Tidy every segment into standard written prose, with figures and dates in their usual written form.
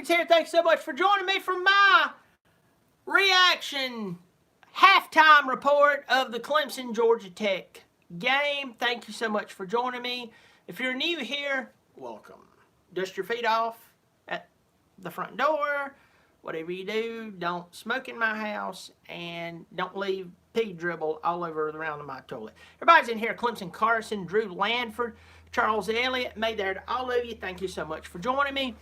Dirkens here. Thanks so much for joining me for my reaction halftime report of the Clemson Georgia Tech game. Thank you so much for joining me. If you're new here, welcome. Dust your feet off at the front door. Whatever you do, don't smoke in my house and don't leave pee dribble all over around my toilet. Everybody's in here. Clemson Carson, Drew Lanford, Charles Elliott, May there to all of you. Thank you so much for joining me.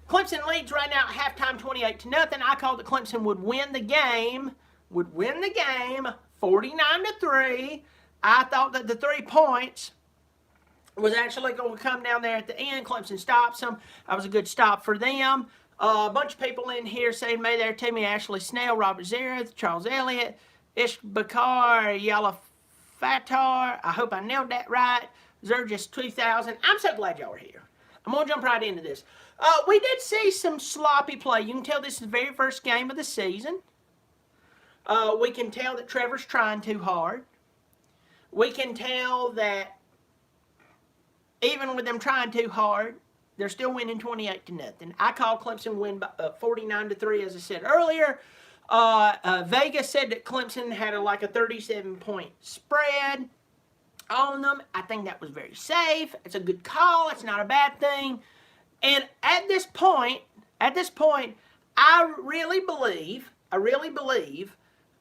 Clemson leads right now at halftime 28-0. I called that Clemson would win the game 49-3. I thought that the 3 points was actually going to come down there at the end. Clemson stops them. That was a good stop for them. A bunch of people in here saying, May there to me, Ashley Snell, Robert Zareth, Charles Elliott, Ishbakar, Yala Fatar. I hope I nailed that right. Zergis 2000. I'm so glad y'all are here. I'm going to jump right into this. We did see some sloppy play. You can tell this is the very first game of the season. We can tell that Trevor's trying too hard. We can tell that even with them trying too hard, they're still winning 28-0. I call Clemson win by 49-3, as I said earlier. Vegas said that Clemson had like a 37-point spread on them. I think that was very safe. It's a good call. It's not a bad thing. And at this point, I really believe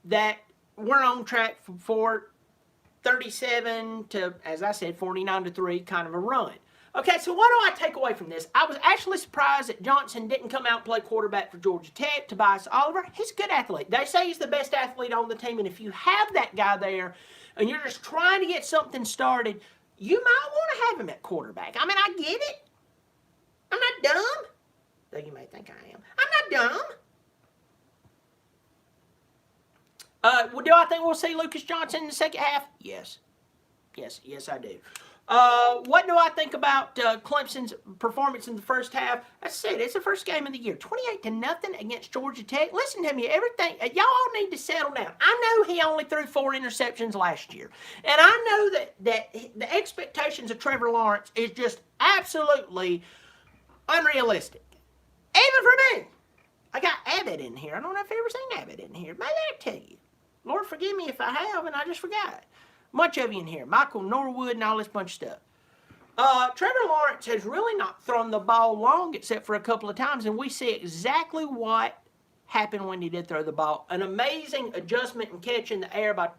that we're on track for 37 to, as I said, 49-3 kind of a run. Okay, so what do I take away from this? I was actually surprised that Johnson didn't come out and play quarterback for Georgia Tech. Tobias Oliver, he's a good athlete. They say he's the best athlete on the team, and if you have that guy there and you're just trying to get something started, you might want to have him at quarterback. I mean, I get it. I'm not dumb. Though you may think I am. I'm not dumb. Do I think we'll see Lucas Johnson in the second half? Yes. Yes, I do. What do I think about Clemson's performance in the first half? I said it's the first game of the year. 28-0 against Georgia Tech. Listen to me, everything. Y'all all need to settle down. I know he only threw 4 interceptions last year. And I know that the expectations of Trevor Lawrence is just absolutely unrealistic. Even for me. I got Abbott in here. I don't know if you've ever seen Abbott in here. Maybe I'll tell you. Lord forgive me if I have and I just forgot. Much of you in here. Michael Norwood and all this bunch of stuff. Trevor Lawrence has really not thrown the ball long except for a couple of times, and we see exactly what happened when he did throw the ball. An amazing adjustment and catch in the air by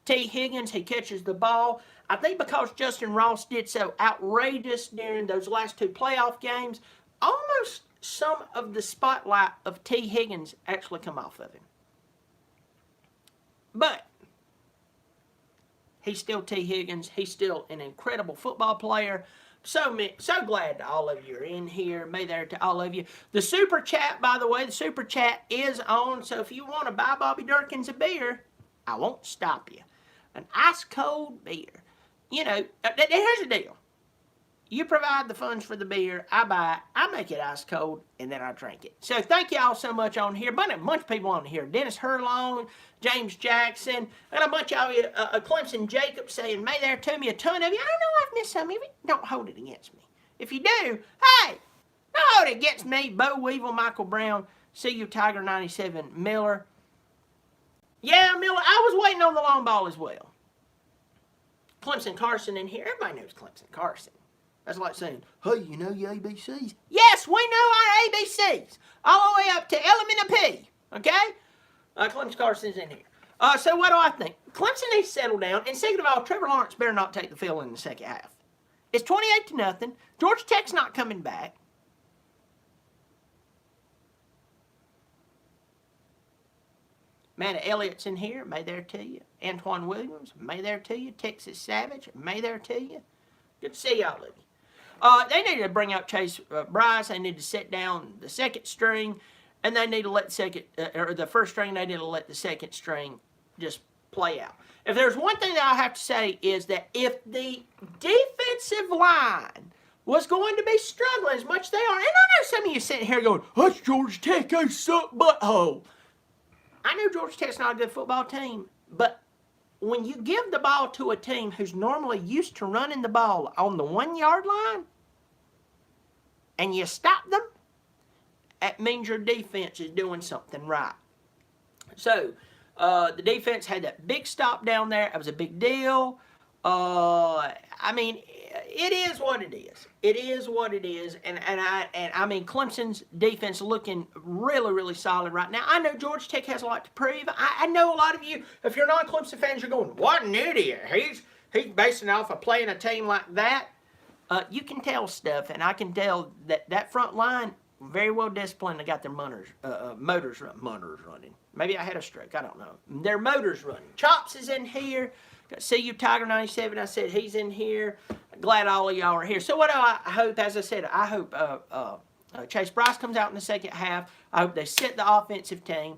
T. Higgins. He catches the ball. I think because Justin Ross did so outrageous during those last 2 playoff games, almost some of the spotlight of T. Higgins actually come off of him. But he's still T. Higgins. He's still an incredible football player. So glad that all of you are in here. May there to all of you. The Super Chat, by the way, the Super Chat is on. So if you want to buy Bobby Dirkens a beer, I won't stop you. An ice cold beer. You know, here's the deal. You provide the funds for the beer, I buy it, I make it ice cold, and then I drink it. So thank you all so much on here. But a bunch of people on here. Dennis Herlong, James Jackson, and a bunch of you, Clemson Jacob saying, May there to me, a ton of you. I don't know I've missed some of you. Don't hold it against me. If you do, hey, don't hold it against me. Bo Weevil, Michael Brown, see you, Tiger 97, Miller. Yeah, Miller, I was waiting on the long ball as well. Clemson Carson in here. Everybody knows Clemson Carson. That's like saying, hey, you know your ABCs? Yes, we know our ABCs. All the way up to element of P. Okay? Clemson Carson's in here. So what do I think? Clemson needs to settle down. And second of all, Trevor Lawrence better not take the field in the second half. It's 28-0. Georgia Tech's not coming back. Amanda Elliott's in here. May there to you. Antoine Williams. May there to you. Texas Savage. May there to you. Good to see y'all of you. They need to bring up Chase Bryce. They need to set down the second string, and they need to let the first string. They need to let the second string just play out. If there's one thing that I have to say is that if the defensive line was going to be struggling as much as they are, and I know some of you sitting here going, "That's Georgia Tech, they suck butthole." I know Georgia Tech's not a good football team, but when you give the ball to a team who's normally used to running the ball on the 1 yard line and you stop them, that means your defense is doing something right. So, the defense had that big stop down there. It was a big deal. I mean, it is what it is. It is what it is. And I mean, Clemson's defense looking really, really solid right now. I know Georgia Tech has a lot to prove. I know a lot of you, if you're not Clemson fans, you're going, what an idiot. He's basing off of playing a team like that. You can tell stuff, and I can tell that front line, very well disciplined. They got their motors running. Maybe I had a stroke. I don't know. Their motors running. Chops is in here. Got CU Tiger 97. I said he's in here. Glad all of y'all are here. So what do I hope? As I said, I hope Chase Bryce comes out in the second half. I hope they set the offensive team,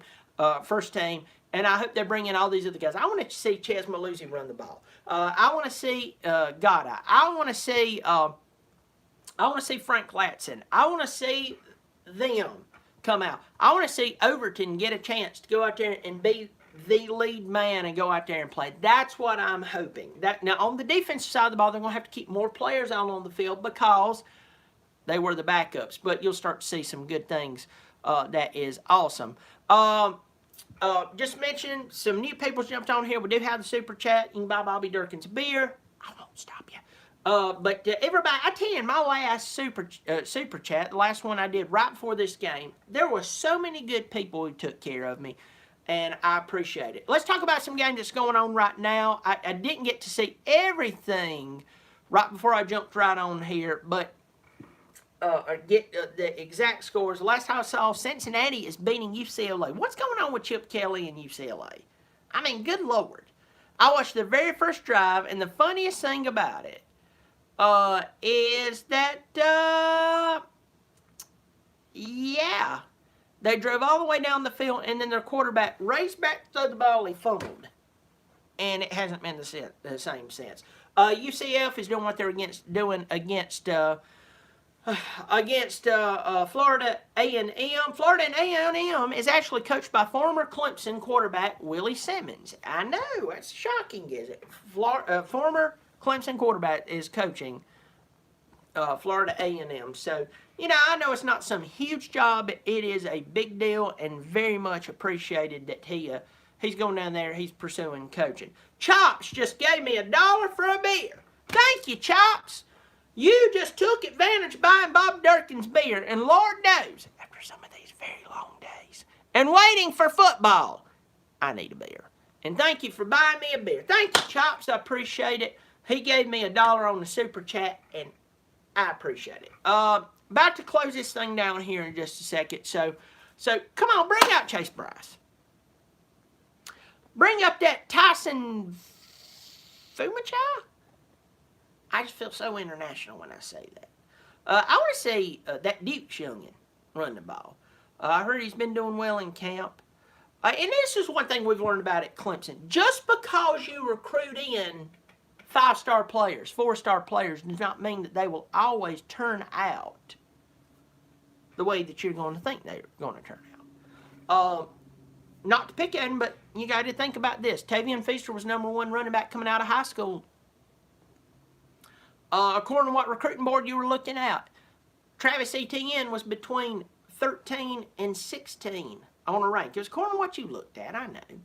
first team, and I hope they bring in all these other guys. I want to see Ches Maluzzi run the ball. I want to see Goddard. I want to see Frank Latson. I want to see them come out. I want to see Overton get a chance to go out there and be the lead man and go out there and play. That's what I'm hoping. Now, on the defensive side of the ball, they're going to have to keep more players out on the field because they were the backups. But you'll start to see some good things. That is awesome. Just mention some new people jumped on here. We do have the super chat. You can buy Bobby Dirkens a beer. I won't stop you. But everybody, I tell you, my last super chat, the last one I did right before this game, there were so many good people who took care of me, and I appreciate it. Let's talk about some game that's going on right now. I didn't get to see everything right before I jumped right on here, but get the exact scores. The last time I saw, Cincinnati is beating UCLA. What's going on with Chip Kelly and UCLA? I mean, good Lord. I watched the very first drive, and the funniest thing about it is that, yeah, they drove all the way down the field, and then their quarterback raced back to the ball. He fumbled, and it hasn't been the same since. UCF is doing what they're doing against Florida A&M. Florida A&M is actually coached by former Clemson quarterback Willie Simmons. I know, that's shocking, is it? Former Clemson quarterback is coaching Florida A&M. So, you know, I know it's not some huge job, but it is a big deal and very much appreciated that he's going down there, he's pursuing coaching. Chops just gave me $1 for a beer. Thank you, Chops. You just took advantage of buying Bobby Dirkens beer, and Lord knows, after some of these very long days and waiting for football, I need a beer. And thank you for buying me a beer. Thank you, Chops. I appreciate it. He gave me $1 on the super chat, and I appreciate it. About to close this thing down here in just a second. So come on, bring out Chase Bryce. Bring up that Tyson Fumachai. I just feel so international when I say that. I want to see that Duke youngin run the ball. I heard he's been doing well in camp. And this is one thing we've learned about at Clemson. Just because you recruit in 5-star players, 4-star players, does not mean that they will always turn out the way that you're going to think they're going to turn out. Not to pick at him, but you got to think about this. Tavion Feaster was #1 running back coming out of high school. According to what recruiting board you were looking at, Travis Etienne was between 13 and 16 on a rank. It was according to what you looked at, I know.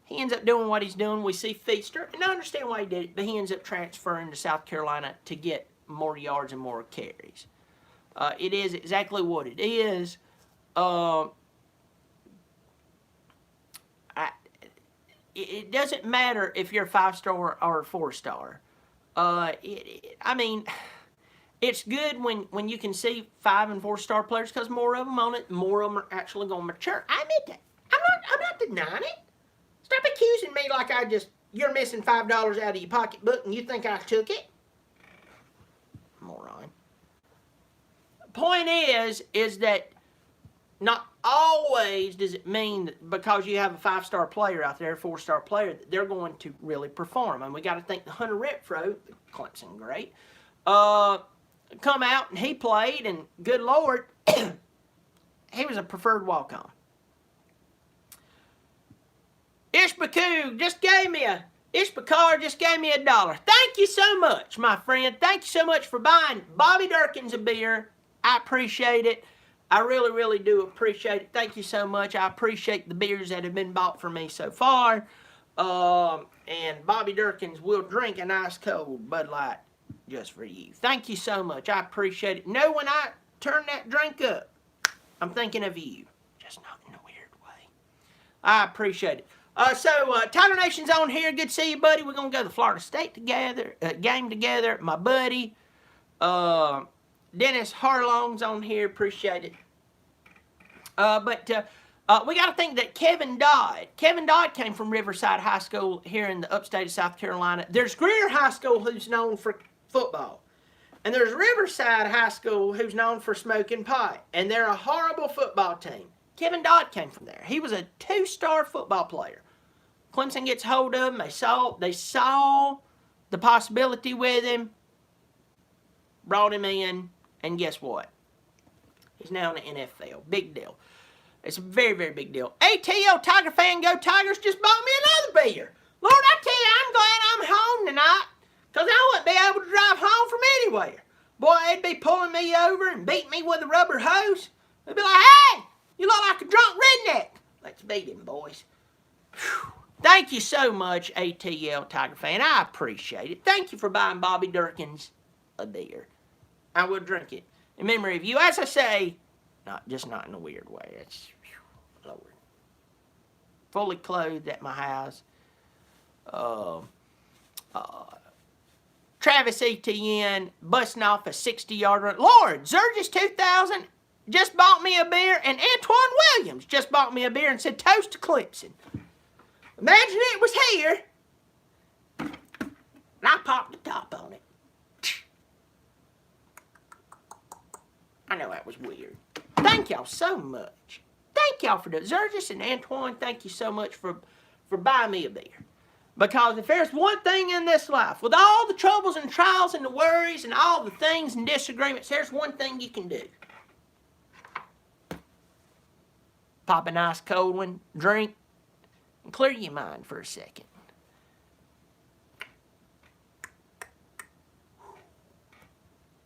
He ends up doing what he's doing. We see Feaster, and I understand why he did it, but he ends up transferring to South Carolina to get more yards and more carries. It is exactly what it is. It doesn't matter if you're a 5-star or a 4-star. I mean, it's good when you can see 5- and 4-star players because more of them on it, more of them are actually going to mature. I admit that. I'm not denying it. Stop accusing me like you're missing $5 out of your pocketbook and you think I took it. Moron. Point is that not always does it mean that because you have a 5-star player out there, a 4-star player, that they're going to really perform. And we got to think the Hunter Renfro, Clemson great, come out and he played, and good Lord, he was a preferred walk-on. Ishbakar just gave me $1. Thank you so much, my friend. Thank you so much for buying Bobby Dirkens a beer I appreciate it. I really, really do appreciate it. Thank you so much. I appreciate the beers that have been bought for me so far. And Bobby Dirkens will drink an ice cold Bud Light just for you. Thank you so much. I appreciate it. Know when I turn that drink up, I'm thinking of you. Just not in a weird way. I appreciate it. Tiger Nation's on here. Good to see you, buddy. We're going to go to the Florida State game together. My buddy, Dennis Harlong's on here. Appreciate it. We got to think that Kevin Dodd came from Riverside High School here in the upstate of South Carolina. There's Greer High School, who's known for football. And there's Riverside High School, who's known for smoking pot. And they're a horrible football team. Kevin Dodd came from there. He was a 2-star football player. Clemson gets hold of him. They saw the possibility with him, brought him in, and guess what? He's now in the NFL. Big deal. It's a very, very big deal. ATL Tiger fan, go Tigers, just bought me another beer. Lord, I tell you, I'm glad I'm home tonight, because I wouldn't be able to drive home from anywhere. Boy, they'd be pulling me over and beating me with a rubber hose. They'd be like, hey, you look like a drunk redneck. Let's beat him, boys. Whew. Thank you so much, ATL Tiger fan. I appreciate it. Thank you for buying Bobby Dirkens a beer. I will drink it in memory of you. As I say, not in a weird way. It's, Lord. Fully clothed at my house. Travis Etienne busting off a 60-yard run. Lord, Zergis 2000 just bought me a beer, and Antoine Williams just bought me a beer and said, toast to Clemson. Imagine it was here, and I popped the top on it. I know that was weird. Thank y'all so much. Thank y'all for that. Zergis and Antoine, thank you so much for buying me a beer. Because if there's one thing in this life, with all the troubles and trials and the worries and all the things and disagreements, there's one thing you can do. Pop a nice cold one, drink, and clear your mind for a second.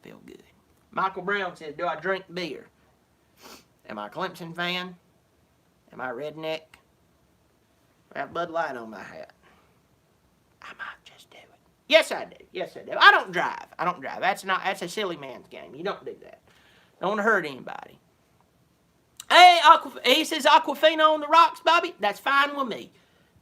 Feel good. Michael Brown says, do I drink beer? Am I a Clemson fan? Am I a redneck? I have Bud Light on my hat. I might just do it. Yes, I do. Yes, I do. I don't drive. That's a silly man's game. You don't do that. Don't want to hurt anybody. Hey, he says Aquafina on the rocks, Bobby. That's fine with me.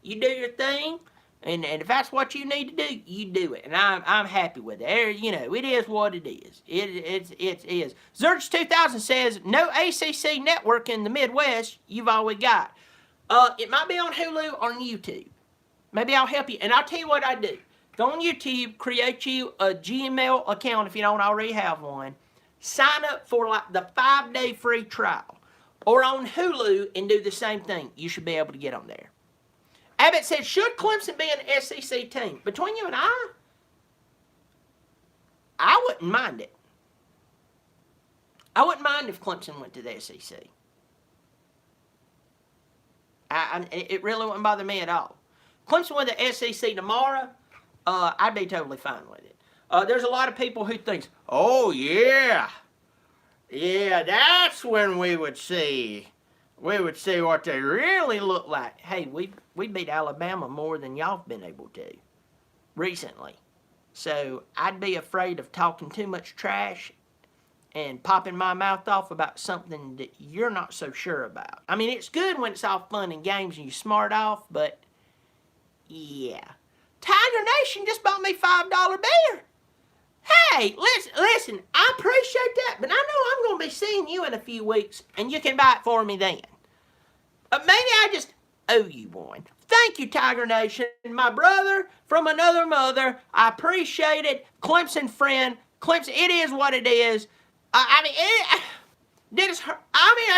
You do your thing, and if that's what you need to do, you do it. And I'm happy with it. You know, it is what it is. It is. Zerch 2000 says, no ACC network in the Midwest. You've always got. It might be on Hulu or on YouTube. Maybe I'll help you. And I'll tell you what I do. Go on YouTube, create you a Gmail account if you don't already have one. Sign up for like the 5-day free trial. Or on Hulu and do the same thing. You should be able to get on there. Abbott said, should Clemson be an SEC team? Between you and I wouldn't mind it. I wouldn't mind if Clemson went to the SEC. It really wouldn't bother me at all. Clemson went to the SEC tomorrow, I'd be totally fine with it. There's a lot of people who think, oh, yeah. Yeah, that's when we would see what they really look like. Hey, we beat Alabama more than y'all have been able to recently. So I'd be afraid of talking too much trash and popping my mouth off about something that you're not so sure about. I mean, it's good when it's all fun and games and you smart off, but yeah. Tiger Nation just bought me $5 beer. Hey, listen, I appreciate that, but I know I'm going to be seeing you in a few weeks, and you can buy it for me then. Maybe I just owe you one. Thank you, Tiger Nation. My brother from another mother. I appreciate it. Clemson friend. Clemson, it is what it is. I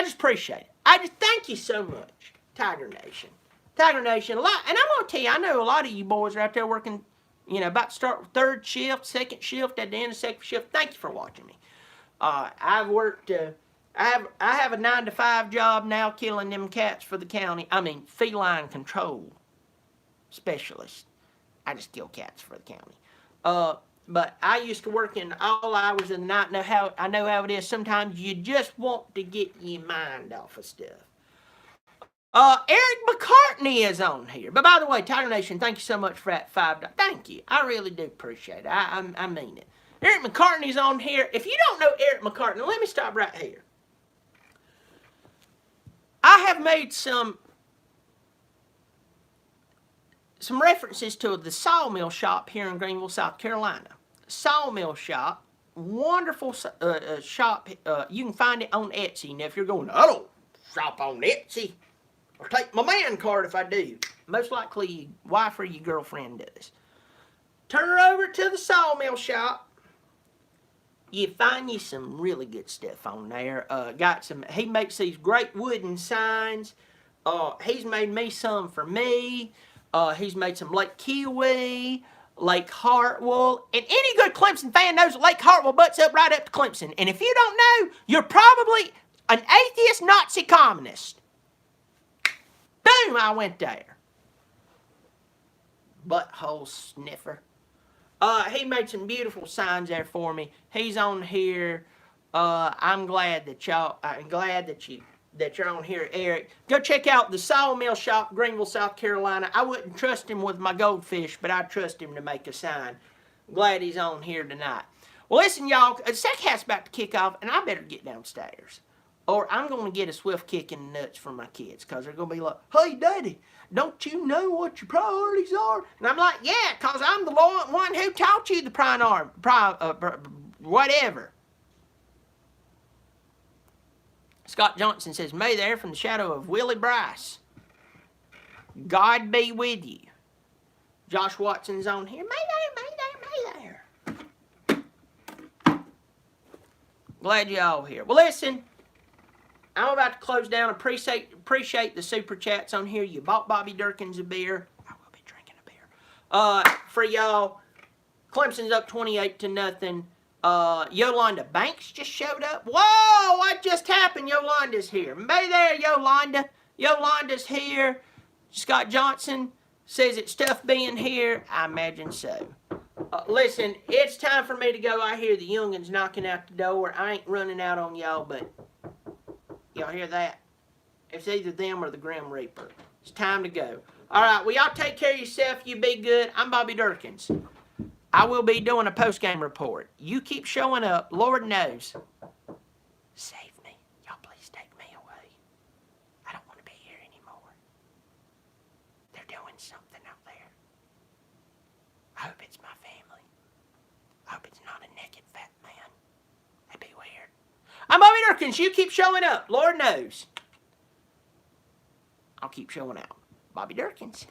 just appreciate it. I just thank you so much, Tiger Nation. Tiger Nation, a lot. And I'm going to tell you, I know a lot of you boys are out there working, about to start third shift, second shift, at the end of second shift. Thank you for watching me. I've worked, I have a 9-to-5 job now killing them cats for the county. Feline Control Specialist. I just kill cats for the county. But I used to work in all hours of the night. I know how it is. Sometimes you just want to get your mind off of stuff. Eric McCartney is on here. But by the way, Tiger Nation, thank you so much for that $5. Thank you. I really do appreciate it. I mean it. Eric McCartney's on here. If you don't know Eric McCartney, let me stop right here. I have made some references to the sawmill shop here in Greenville, South Carolina. Sawmill shop, wonderful shop. You can find it on Etsy. Now, if you're going, I don't shop on Etsy, I'll take my man card if I do. Most likely your wife or your girlfriend does. Turn her over to the sawmill shop. You find you some really good stuff on there. He makes these great wooden signs. He's made me some for me. He's made some Lake Kiwi, Lake Hartwell. And any good Clemson fan knows that Lake Hartwell butts up right up to Clemson. And if you don't know, you're probably an atheist Nazi communist. Boom, I went there. Butthole sniffer. He made some beautiful signs there for me. He's on here. I'm glad that you're on here, Eric. Go check out the Sawmill Shop, Greenville, South Carolina. I wouldn't trust him with my goldfish, but I trust him to make a sign. Glad he's on here tonight. Well, listen, y'all. The second half's about to kick off, and I better get downstairs, or I'm going to get a swift kick in the nuts from my kids, because they're going to be like, hey, Daddy, don't you know what your priorities are? And I'm like, yeah, because I'm the one who taught you the whatever. Scott Johnson says, May there from the shadow of Willie Bryce. God be with you. Josh Watson's on here. May there. Glad you all here. Well, listen. I'm about to close down. Appreciate the super chats on here. You bought Bobby Dirkens a beer. I will be drinking a beer. For y'all, Clemson's up 28-0. Yolanda Banks just showed up. Whoa, what just happened? Yolanda's here. Be there, Yolanda. Yolanda's here. Scott Johnson says it's tough being here. I imagine so. Listen, it's time for me to go. I hear the youngins knocking out the door. I ain't running out on y'all, but y'all hear that? It's either them or the Grim Reaper. It's time to go. All right, well, y'all take care of yourself. You be good. I'm Bobby Dirkens. I will be doing a post-game report. You keep showing up. Lord knows. Save me. Y'all please take me away. I don't want to be here anymore. They're doing something out there. I hope it's my family. I hope it's not a naked fat man. That'd be weird. I'm Bobby Dirkens. You keep showing up. Lord knows. I'll keep showing out. Bobby Dirkens.